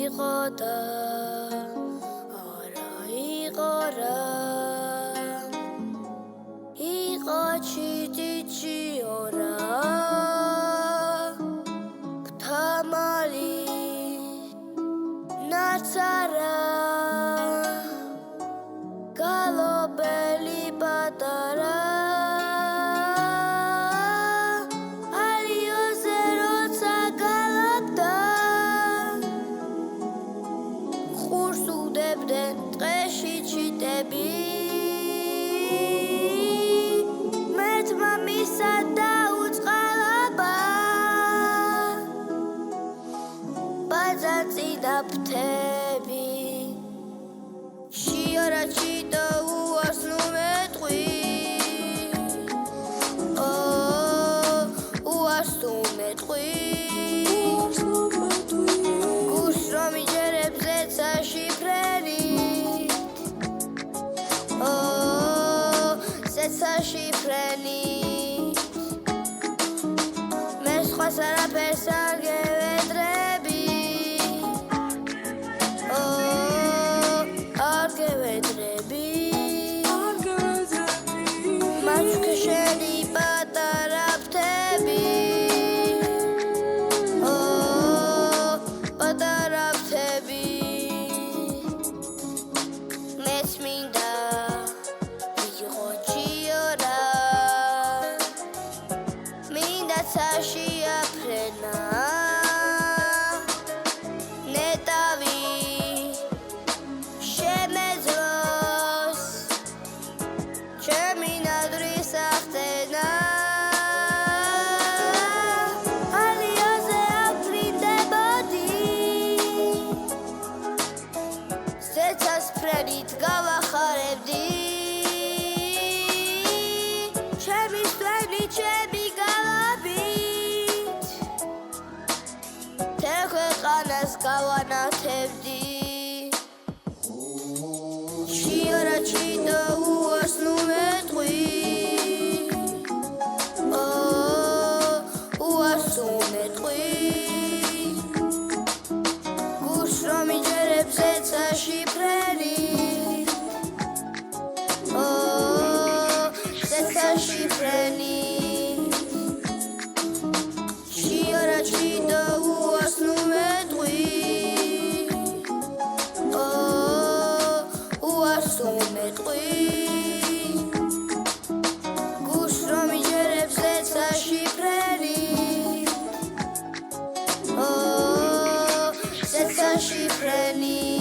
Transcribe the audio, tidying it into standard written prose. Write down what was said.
იყო და არა იყო რა იყო ჩიტიჩიორა გთამალი ნაცარა გალობელი პატარა ტყეში ჩიტები მეთმა მისა დაუწყალობა ბაძაწინა ფრთები შიარა ჩიტო უასნუ მეტყვი უასნუ მეტყვი გუშ რომ იჯერებზე ცაშიფრენი საშიფრენი მე სხვას არაფერს არ გევედრები არ გევედრები მაჩქე შენი პატარა ფრთები პატარა ფრთები მეც მინდა საშიაფრენა ნეტავი შემეძლოს ჩემი ნადრის ახტენა ალიაზე აფრინდებოდი სეცას ფრენით გავახარებდი ჩემი სვენი ჩემი ქვეყანას გავანათებდი შიარა ჩიტო უასნუ მეტყვი უასნუ მეტყვი გუშ რომ იჯერებზე ცაშიფრენი საშიფრენი შიარა ჩიტო უასნუ მეტყვი უასნუ მეტყვი გუშ რომ იჯერებზე ცაშიფრენი საშიფრენი